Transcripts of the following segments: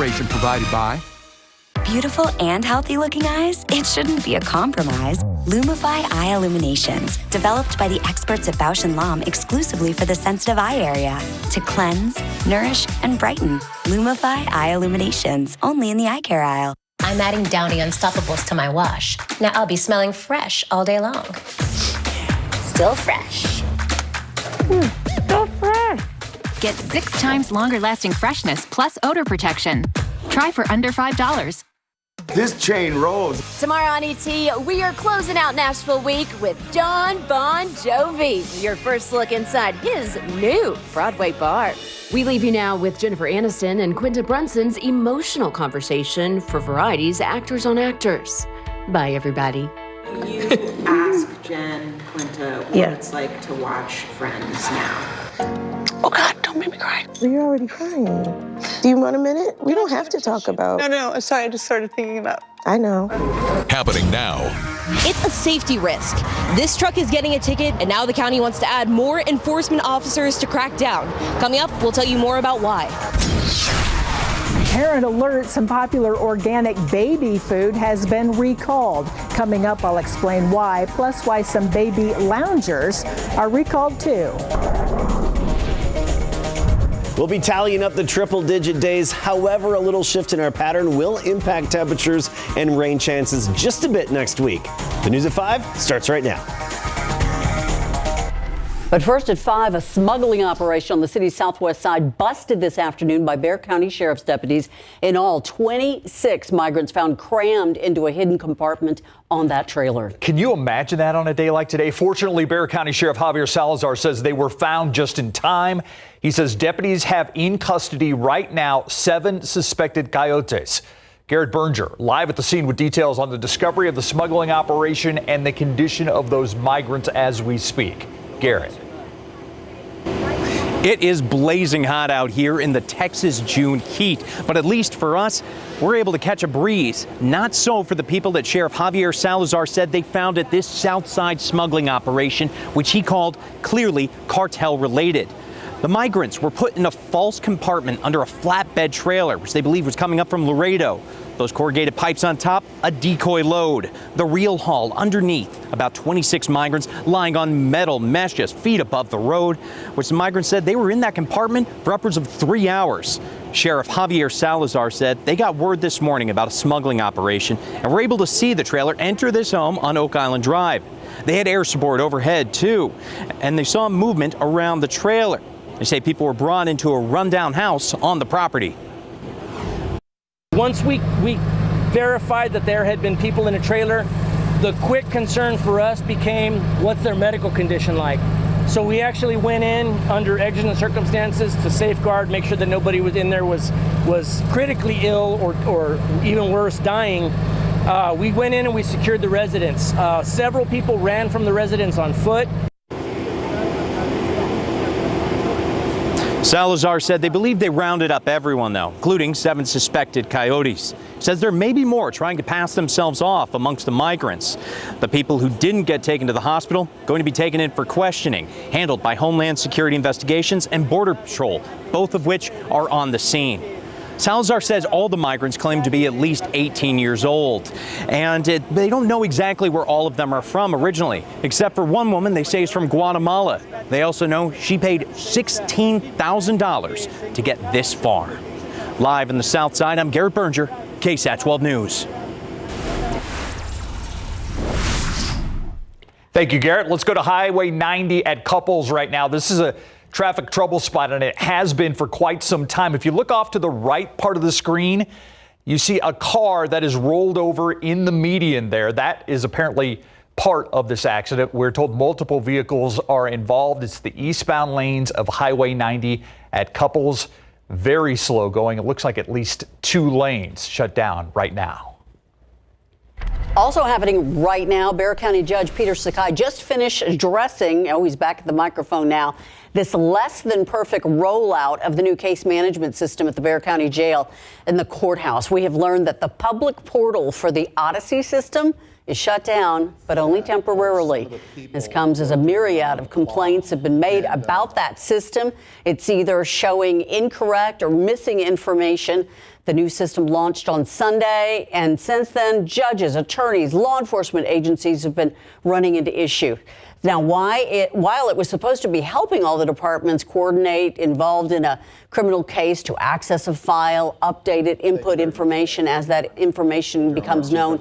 consideration provided by Beautiful and healthy looking eyes? It shouldn't be a compromise. Lumify Eye Illuminations, developed by the experts at Bausch & Lomb exclusively for the sensitive eye area. To cleanse, nourish, and brighten. Lumify Eye Illuminations, only in the eye care aisle. I'm adding Downy Unstoppables to my wash. Now I'll be smelling fresh all day long. Still fresh. So fresh. Get 6 times longer lasting freshness plus odor protection. Try for under $5. This chain rolls. Tomorrow on ET, we are closing out Nashville Week with Jon Bon Jovi. Your first look inside his new Broadway bar. We leave you now with Jennifer Aniston and Quinta Brunson's emotional conversation for Variety's Actors on Actors. Bye, everybody. You ask Jen, Quinta, what it's like to watch Friends now. Oh, God, don't make me cry. You're already crying. Do you want a minute? We don't have to talk about... No, sorry, I just started thinking about... I know. Happening now. It's a safety risk. This truck is getting a ticket, and now the county wants to add more enforcement officers to crack down. Coming up, we'll tell you more about why. Parent alert, some popular organic baby food has been recalled. Coming up, I'll explain why, plus why some baby loungers are recalled too. We'll be tallying up the triple-digit days. However, a little shift in our pattern will impact temperatures and rain chances just a bit next week. The News at 5 starts right now. But first at 5, a smuggling operation on the city's southwest side busted this afternoon by Bexar County Sheriff's deputies. In all, 26 migrants found crammed into a hidden compartment on that trailer. Can you imagine that on a day like today? Fortunately, Bexar County Sheriff Javier Salazar says they were found just in time. He says deputies have in custody right now 7 suspected coyotes. Garrett Berger live at the scene with details on the discovery of the smuggling operation and the condition of those migrants as we speak. Garrett. It is blazing hot out here in the Texas June heat, but at least for us, we're able to catch a breeze. Not so for the people that Sheriff Javier Salazar said they found at this Southside smuggling operation, which he called clearly cartel related. The migrants were put in a false compartment under a flatbed trailer, which they believe was coming up from Laredo. Those corrugated pipes on top, a decoy load. The real haul underneath, about 26 migrants lying on metal mesh just feet above the road, which the migrants said they were in that compartment for upwards of 3 hours. Sheriff Javier Salazar said they got word this morning about a smuggling operation and were able to see the trailer enter this home on Oak Island Drive. They had air support overhead too, and they saw movement around the trailer. They say people were brought into a rundown house on the property. Once we verified that there had been people in a trailer, the quick concern for us became, what's their medical condition like? So we actually went in under exigent circumstances to safeguard, make sure that nobody was in there was critically ill or even worse, dying. We went in and we secured the residence. Several people ran from the residence on foot. Salazar said they believe they rounded up everyone, though, including 7 suspected coyotes. Says there may be more trying to pass themselves off amongst the migrants. The people who didn't get taken to the hospital going to be taken in for questioning, handled by Homeland Security Investigations and Border Patrol, both of which are on the scene. Salazar says all the migrants claim to be at least 18 years old, and they don't know exactly where all of them are from originally, except for one woman they say is from Guatemala. They also know she paid $16,000 to get this far. Live in the South Side, I'm Garrett Berger, KSAT 12 News. Thank you, Garrett. Let's go to Highway 90 at Couples right now. This is a traffic trouble spot, and it has been for quite some time. If you look off to the right part of the screen, you see a car that is rolled over in the median there. That is apparently part of this accident. We're told multiple vehicles are involved. It's the eastbound lanes of Highway 90 at Couples. Very slow going. It looks like at least 2 lanes shut down right now. Also happening right now, Bexar County Judge Peter Sakai just finished addressing, he's back at the microphone now, this less than perfect rollout of the new case management system at the Bexar County Jail and the courthouse. We have learned that the public portal for the Odyssey system is shut down, but only temporarily. This comes as a myriad of complaints have been made about that system. It's either showing incorrect or missing information. The new system launched on Sunday, and since then, judges, attorneys, law enforcement agencies have been running into issues. Now, while it was supposed to be helping all the departments coordinate involved in a criminal case to access a file, update it, input information as that information becomes known,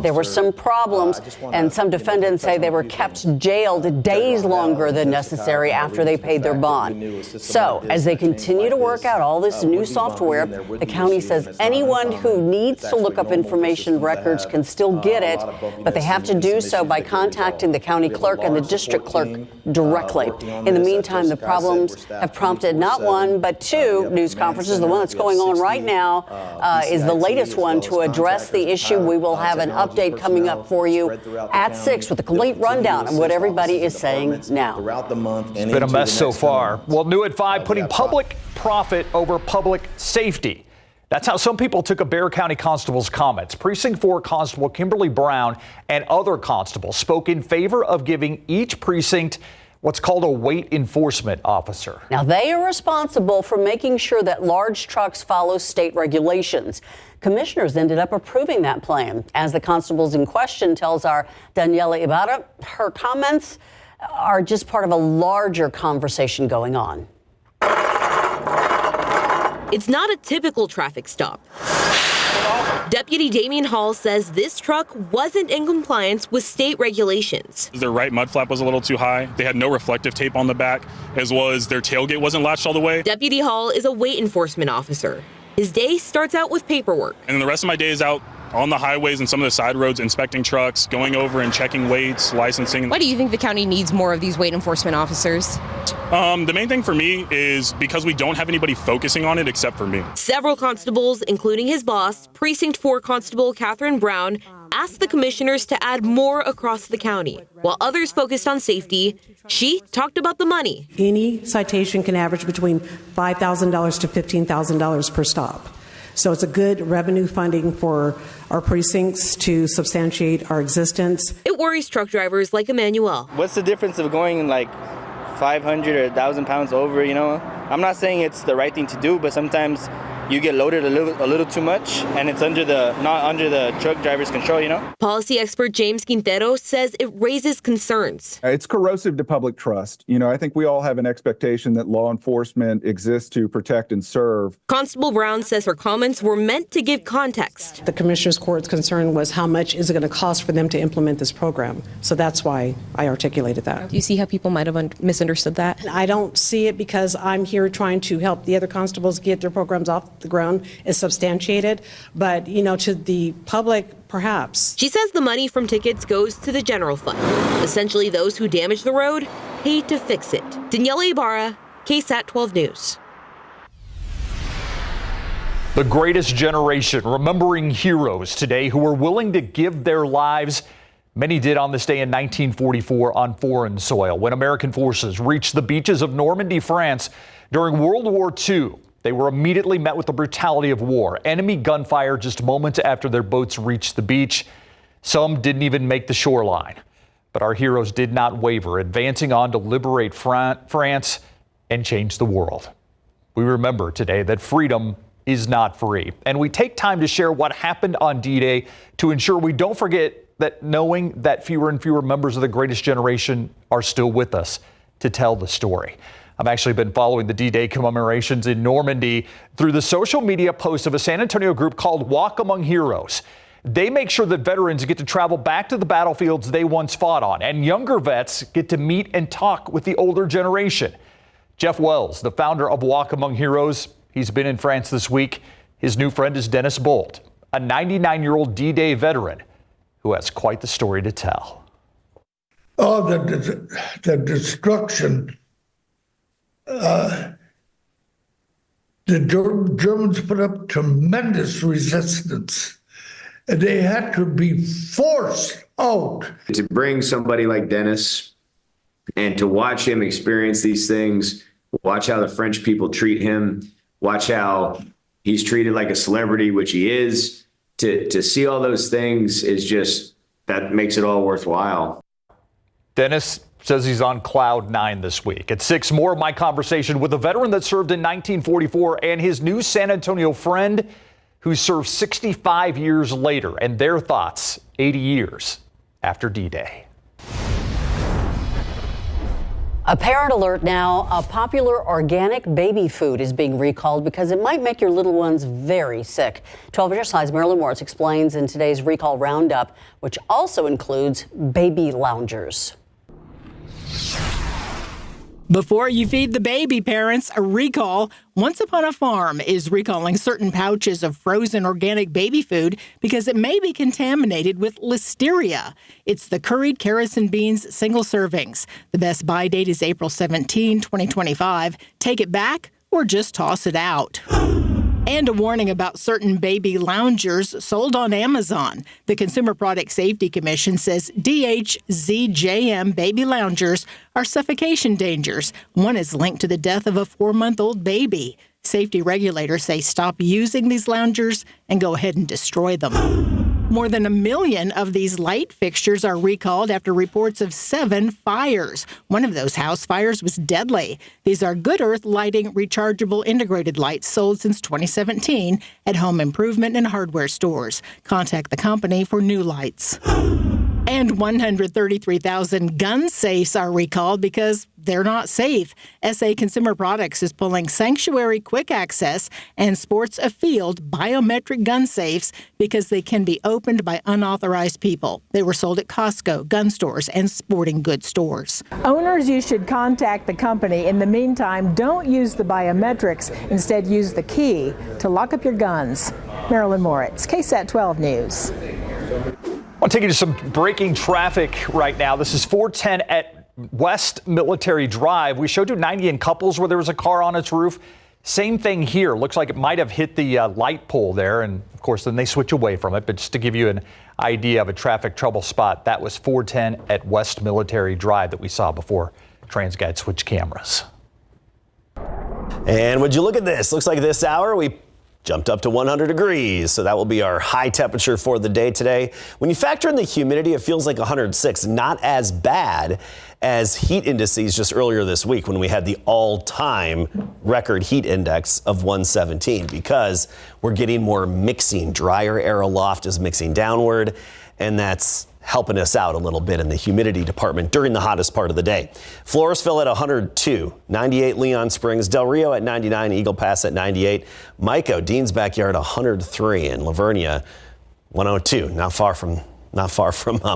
there were some problems, and some defendants say they were kept jailed days longer than necessary after they paid their bond. So, as they continue to work out all this new software, the county says anyone who needs to look up information records can still get it, but they have to do so by contacting the county clerk and the district clerk directly. In the meantime, the problems have prompted not one, but two news conferences. The one that's going on right now is the latest one to address the issue. We will have an update coming up for you at 6 with a complete rundown of what everybody is saying now. It's been a mess so far. Well, new at 5, putting public profit over public safety. That's how some people took a Bexar County constable's comments. Precinct 4 Constable Kimberly Brown and other constables spoke in favor of giving each precinct what's called a weight enforcement officer. Now, they are responsible for making sure that large trucks follow state regulations. Commissioners ended up approving that plan. As the constables in question tells our Daniela Ibarra, her comments are just part of a larger conversation going on. It's not a typical traffic stop. Deputy Damian Hall says this truck wasn't in compliance with state regulations. Their right mud flap was a little too high. They had no reflective tape on the back, as well as their tailgate wasn't latched all the way. Deputy Hall is a weight enforcement officer. His day starts out with paperwork. And then the rest of my day is out on the highways and some of the side roads, inspecting trucks, going over and checking weights, licensing. Why do you think the county needs more of these weight enforcement officers? The main thing for me is because we don't have anybody focusing on it except for me. Several constables, including his boss, Precinct 4 Constable Catherine Brown, asked the commissioners to add more across the county. While others focused on safety, she talked about the money. Any citation can average between $5,000 to $15,000 per stop. So it's a good revenue funding for our precincts to substantiate our existence. It worries truck drivers like Emmanuel. What's the difference of going like 500 or 1,000 pounds over, you know? I'm not saying it's the right thing to do, but sometimes you get loaded a little too much, and it's not under the truck driver's control, you know? Policy expert James Quintero says it raises concerns. It's corrosive to public trust. You know, I think we all have an expectation that law enforcement exists to protect and serve. Constable Brown says her comments were meant to give context. The Commissioner's Court's concern was how much is it going to cost for them to implement this program. So that's why I articulated that. Do you see how people might have misunderstood that? I don't see it because I'm here trying to help the other constables get their programs off the ground is substantiated, but to the public, perhaps. She says the money from tickets goes to the general fund. Essentially, those who damage the road pay to fix it. Daniela Ibarra, KSAT 12 News. The greatest generation, remembering heroes today who were willing to give their lives. Many did on this day in 1944 on foreign soil when American forces reached the beaches of Normandy, France during World War II. They were immediately met with the brutality of war. Enemy gunfire just moments after their boats reached the beach. Some didn't even make the shoreline. But our heroes did not waver, advancing on to liberate France and change the world. We remember today that freedom is not free. And we take time to share what happened on D-Day to ensure we don't forget that, knowing that fewer and fewer members of the greatest generation are still with us to tell the story. I've actually been following the D-Day commemorations in Normandy through the social media posts of a San Antonio group called Walk Among Heroes. They make sure that veterans get to travel back to the battlefields they once fought on, and younger vets get to meet and talk with the older generation. Jeff Wells, the founder of Walk Among Heroes, he's been in France this week. His new friend is Dennis Bolt, a 99-year-old D-Day veteran who has quite the story to tell. Oh, the destruction. The Germans put up tremendous resistance, and they had to be forced out. To bring somebody like Dennis and to watch him experience these things, watch how the French people treat him, watch how he's treated like a celebrity, which he is, to see all those things is just, that makes it all worthwhile. Dennis says he's on cloud 9 this week. At 6, more of my conversation with a veteran that served in 1944 and his new San Antonio friend, who served 65 years later, and their thoughts 80 years after D-Day. A parent alert now. A popular organic baby food is being recalled because it might make your little ones very sick. 12 Your Size Marilyn Moritz explains in today's Recall Roundup, which also includes baby loungers. Before you feed the baby, parents, a recall. Once Upon a Farm is recalling certain pouches of frozen organic baby food because it may be contaminated with listeria. It's the curried carrots and beans single servings. The best buy date is April 17, 2025. Take it back or just toss it out. And a warning about certain baby loungers sold on Amazon. The Consumer Product Safety Commission says DHZJM baby loungers are suffocation dangers. One is linked to the death of a 4-month-old baby. Safety regulators say stop using these loungers and go ahead and destroy them. More than 1 million of these light fixtures are recalled after reports of 7 fires. One of those house fires was deadly. These are Good Earth Lighting rechargeable integrated lights sold since 2017 at home improvement and hardware stores. Contact the company for new lights. And 133,000 gun safes are recalled because they're not safe. SA Consumer Products is pulling Sanctuary Quick Access and Sports Afield biometric gun safes because they can be opened by unauthorized people. They were sold at Costco, gun stores, and sporting goods stores. Owners, you should contact the company. In the meantime, don't use the biometrics. Instead, use the key to lock up your guns. Marilyn Moritz, KSAT 12 News. I'll take you to some breaking traffic right now. This is 410 at West Military Drive. We showed you 90 in Couples where there was a car on its roof. Same thing here. Looks like it might have hit the light pole there. And of course, then they switch away from it. But just to give you an idea of a traffic trouble spot, that was 410 at West Military Drive that we saw before TransGuide switched cameras. And would you look at this? Looks like this hour we jumped up to 100 degrees, so that will be our high temperature for the day today. When you factor in the humidity, it feels like 106, not as bad as heat indices just earlier this week when we had the all-time record heat index of 117, because we're getting more mixing. Drier air aloft is mixing downward, and that's helping us out a little bit in the humidity department during the hottest part of the day. Floresville at 102, 98 Leon Springs, Del Rio at 99, Eagle Pass at 98, Mico, Dean's Backyard 103, and Lavernia 102, not far from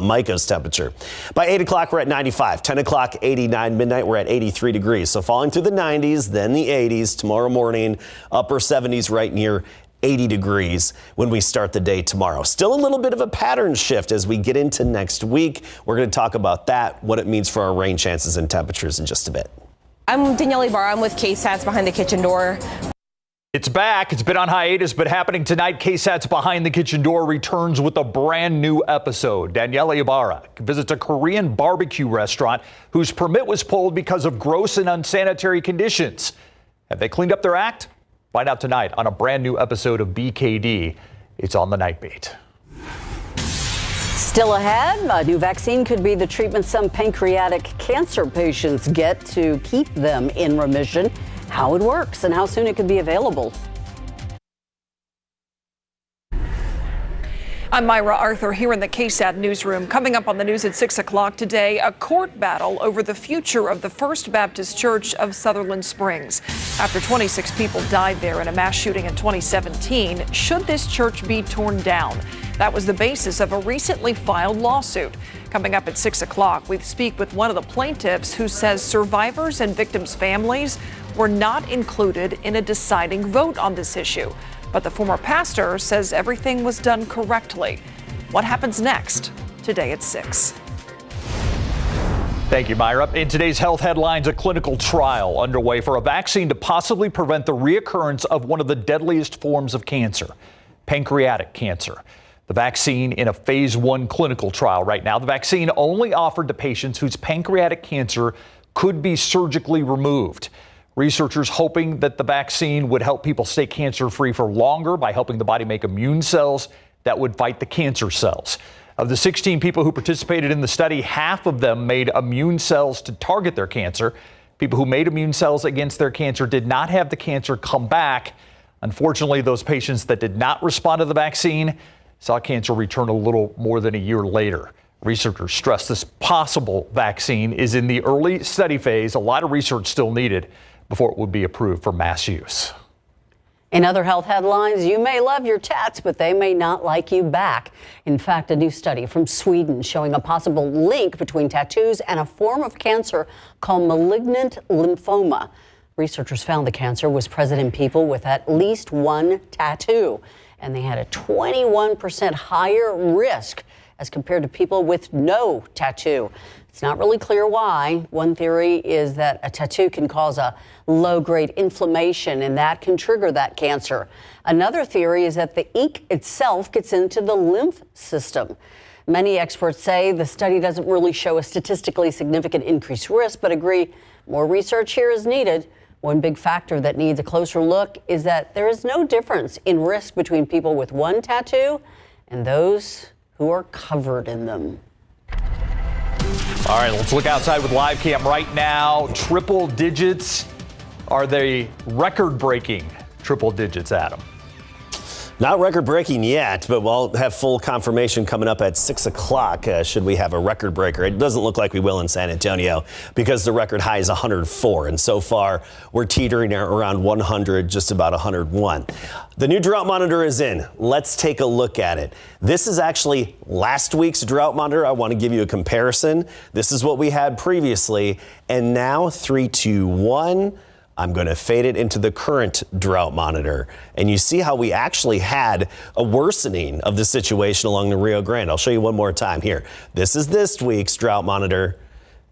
Mico's temperature. By 8 o'clock, we're at 95, 10 o'clock, 89, midnight, we're at 83 degrees. So falling through the 90s, then the 80s tomorrow morning, upper 70s right near 80 degrees when we start the day tomorrow. Still a little bit of a pattern shift as we get into next week. We're going to talk about that, what it means for our rain chances and temperatures in just a bit. I'm Danielle Ibarra. I'm with KSAT's Behind the Kitchen Door. It's back. It's been on hiatus, but happening tonight. KSAT's Behind the Kitchen Door returns with a brand new episode. Danielle Ibarra visits a Korean barbecue restaurant whose permit was pulled because of gross and unsanitary conditions. Have they cleaned up their act? Find out tonight on a brand new episode of BKD. It's on the Night Beat. Still ahead, a new vaccine could be the treatment some pancreatic cancer patients get to keep them in remission, how it works, and how soon it could be available. I'm Myra Arthur here in the KSAT newsroom. Coming up on the news at 6 o'clock today, a court battle over the future of the First Baptist Church of Sutherland Springs. After 26 people died there in a mass shooting in 2017, should this church be torn down? That was the basis of a recently filed lawsuit. Coming up at 6 o'clock, we speak with one of the plaintiffs who says survivors and victims' families were not included in a deciding vote on this issue. But the former pastor says everything was done correctly. What happens next? Today at 6. Thank you, Myra. In today's health headlines, a clinical trial underway for a vaccine to possibly prevent the reoccurrence of one of the deadliest forms of cancer, pancreatic cancer. The vaccine in a phase 1 clinical trial right now. The vaccine only offered to patients whose pancreatic cancer could be surgically removed. Researchers hoping that the vaccine would help people stay cancer-free for longer by helping the body make immune cells that would fight the cancer cells. Of the 16 people who participated in the study, half of them made immune cells to target their cancer. People who made immune cells against their cancer did not have the cancer come back Unfortunately, those patients that did not respond to the vaccine saw cancer return a little more than a year later. Researchers stress this possible vaccine is in the early study phase. A lot of research still needed before it would be approved for mass use. In other health headlines, you may love your tats, but they may not like you back. In fact, a new study from Sweden showing a possible link between tattoos and a form of cancer called malignant lymphoma. Researchers found the cancer was present in people with at least one tattoo, and they had a 21% higher risk as compared to people with no tattoo. It's not really clear why. One theory is that a tattoo can cause a low-grade inflammation, and that can trigger that cancer. Another theory is that the ink itself gets into the lymph system. Many experts say the study doesn't really show a statistically significant increased risk, but agree more research here is needed. One big factor that needs a closer look is that there is no difference in risk between people with one tattoo and those who are covered in them. All right, let's look outside with live cam right now. Triple digits. Are they record-breaking triple digits, Adam? Not record-breaking yet, but we'll have full confirmation coming up at 6 o'clock should we have a record breaker. It doesn't look like we will in San Antonio because the record high is 104, and so far we're teetering around 100, just about 101. The new drought monitor is in. Let's take a look at it. This is actually last week's drought monitor. I want to give you a comparison. This is what we had previously, and now 3, 2, 1. I'm going to fade it into the current drought monitor. And you see how we actually had a worsening of the situation along the Rio Grande. I'll show you one more time here. This is this week's drought monitor.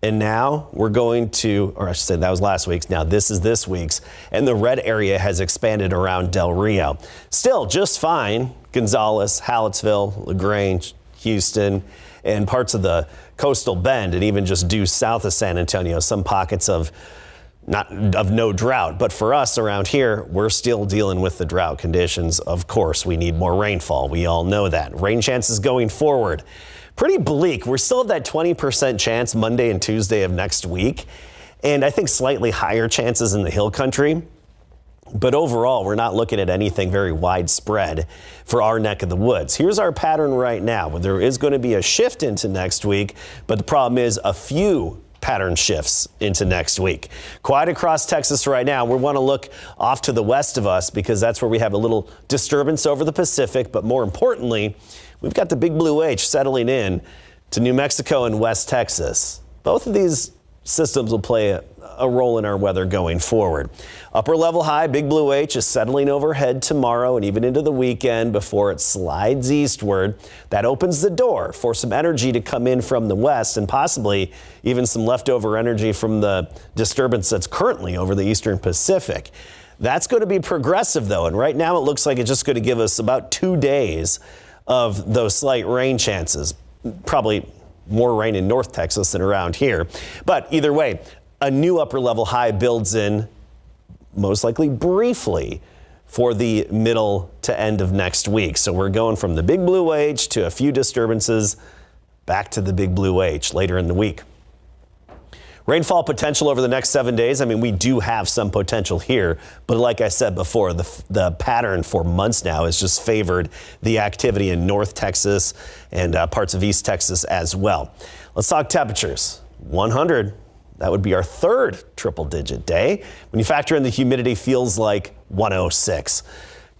And now we're going to, or I should say that was last week's. Now this is this week's. And the red area has expanded around Del Rio. Still just fine. Gonzales, Hallettsville, LaGrange, Houston, and parts of the coastal bend, and even just due south of San Antonio, some pockets of no drought. But for us around here, we're still dealing with the drought conditions. Of course, we need more rainfall. We all know that. Rain chances going forward, pretty bleak. We still have that 20% chance Monday and Tuesday of next week. And I think slightly higher chances in the hill country. But overall, we're not looking at anything very widespread for our neck of the woods. Here's our pattern right now. There is going to be a shift into next week, but the problem is a few pattern shifts into next week. Quiet across Texas right now. We want to look off to the west of us because that's where we have a little disturbance over the Pacific. But more importantly, we've got the Big Blue H settling in to New Mexico and West Texas. Both of these systems will play a role in our weather going forward. Upper level high, Big Blue H is settling overhead tomorrow and even into the weekend before it slides eastward. That opens the door for some energy to come in from the west and possibly even some leftover energy from the disturbance that's currently over the eastern Pacific. That's going to be progressive though, and right now it looks like it's just going to give us about 2 days of those slight rain chances. Probably more rain in North Texas than around here. But either way, a new upper level high builds in most likely briefly for the middle to end of next week. So we're going from the Big Blue H to a few disturbances back to the Big Blue H later in the week. Rainfall potential over the next 7 days. I mean, we do have some potential here, but like I said before, the pattern for months now has just favored the activity in North Texas and parts of East Texas as well. Let's talk temperatures. 100. That would be our third triple digit day. When you factor in the humidity, feels like 106.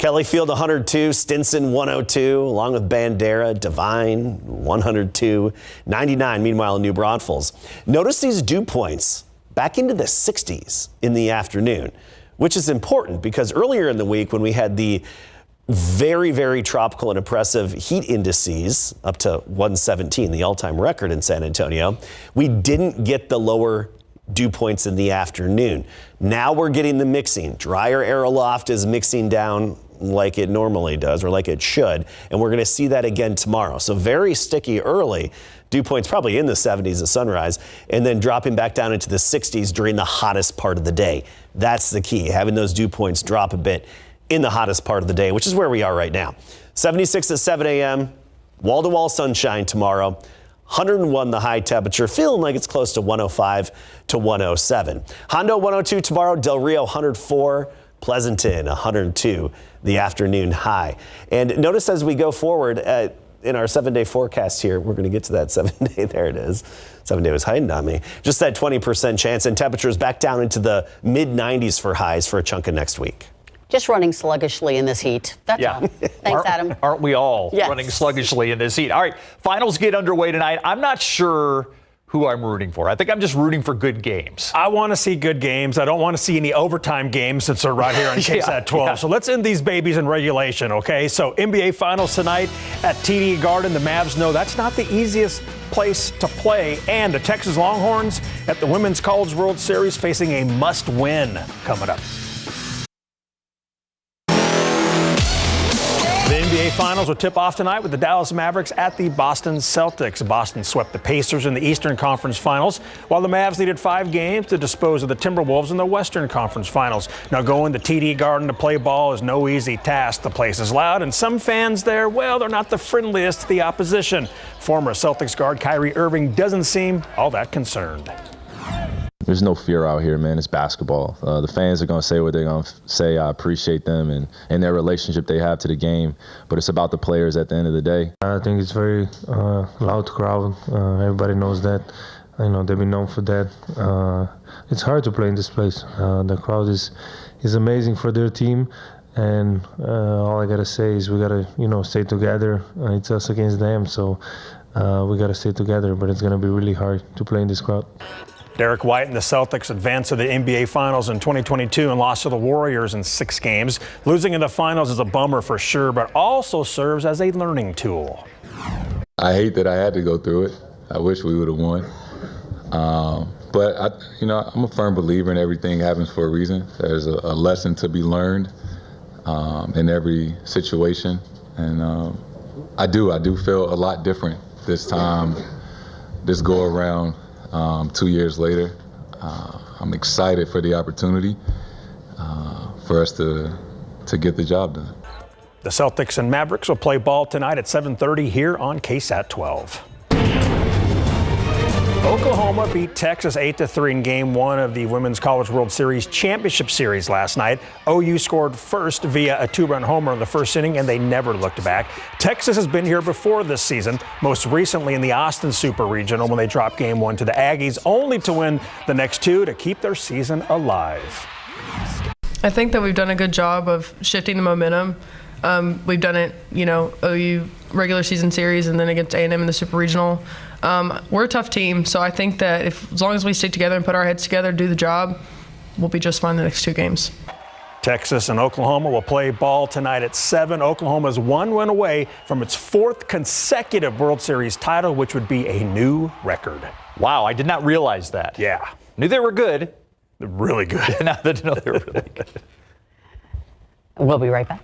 Kellyfield 102, Stinson 102, along with Bandera, Devine 102, 99 meanwhile in New Braunfels. Notice these dew points back into the 60s in the afternoon, which is important because earlier in the week when we had the very, very tropical and oppressive heat indices up to 117, the all-time record in San Antonio, we didn't get the lower dew points in the afternoon. Now we're getting the mixing. Drier air aloft is mixing down like it normally does, or like it should, and we're going to see that again tomorrow. So very sticky early. Dew points probably in the 70s at sunrise, and then dropping back down into the 60s during the hottest part of the day. That's the key, having those dew points drop a bit in the hottest part of the day, which is where we are right now. 76 at 7 a.m., wall-to-wall sunshine tomorrow. 101 the high temperature, feeling like it's close to 105 to 107. Hondo 102 tomorrow, Del Rio 104, Pleasanton, 102, the afternoon high. And notice as we go forward in our 7-day forecast here, we're going to get to that 7-day. There it is. 7-day was hiding on me. Just that 20% chance, and temperatures back down into the mid-90s for highs for a chunk of next week. Just running sluggishly in this heat. That's all. Thanks, Adam. Aren't we all Yes. running sluggishly in this heat? All right, finals get underway tonight. I'm not sure who I'm rooting for. I think I'm just rooting for good games. I want to see good games. I don't want to see any overtime games since they're right here on KSAT 12. Yeah. So let's end these babies in regulation, okay? So NBA Finals tonight at TD Garden. The Mavs know that's not the easiest place to play. And the Texas Longhorns at the Women's College World Series facing a must-win coming up. The NBA Finals will tip off tonight with the Dallas Mavericks at the Boston Celtics. Boston swept the Pacers in the Eastern Conference Finals, while the Mavs needed 5 games to dispose of the Timberwolves in the Western Conference Finals. Now, going to TD Garden to play ball is no easy task. The place is loud, and some fans there, well, they're not the friendliest to the opposition. Former Celtics guard Kyrie Irving doesn't seem all that concerned. There's no fear out here, man. It's basketball. The fans are going to say what they're going to say. I appreciate them and their relationship they have to the game. But it's about the players at the end of the day. I think it's very loud crowd. Everybody knows that. You know, they've been known for that. It's hard to play in this place. The crowd is amazing for their team. And all I got to say is we got to, stay together. It's us against them. So we got to stay together. But it's going to be really hard to play in this crowd. Derek White and the Celtics advanced to the NBA Finals in 2022 and lost to the Warriors in 6 games. Losing in the finals is a bummer for sure, but also serves as a learning tool. I hate that I had to go through it. I wish we would have won. But I'm a firm believer in everything happens for a reason. There's a lesson to be learned in every situation. And I do feel a lot different this time, this go around. 2 years later, I'm excited for the opportunity for us to get the job done. The Celtics and Mavericks will play ball tonight at 7:30 here on KSAT 12. Oklahoma beat Texas 8-3 in Game 1 of the Women's College World Series Championship Series last night. OU scored first via a 2-run homer in the first inning, and they never looked back. Texas has been here before this season, most recently in the Austin Super Regional when they dropped Game 1 to the Aggies, only to win the next 2 to keep their season alive. I think that we've done a good job of shifting the momentum. We've done it, OU regular season series and then against A&M in the Super Regional. We're a tough team, so I think that as long as we stick together and put our heads together, do the job, we'll be just fine the next 2 games. Texas and Oklahoma will play ball tonight at 7. Oklahoma is 1 win away from its 4th consecutive World Series title, which would be a new record. Wow, I did not realize that. Yeah. Knew they were good. They're really good. Now they know they're really good. We'll be right back.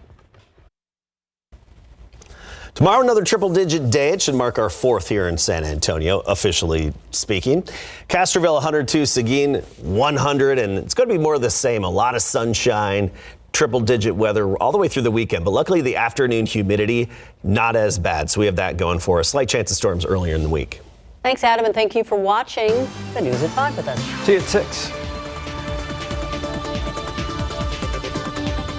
Tomorrow, another triple-digit day. It should mark our 4th here in San Antonio, officially speaking. Castroville 102, Seguin 100, and it's going to be more of the same. A lot of sunshine, triple-digit weather all the way through the weekend. But luckily, the afternoon humidity, not as bad. So we have that going for us. Slight chance of storms earlier in the week. Thanks, Adam, and thank you for watching the News at 5 with us. See you at 6.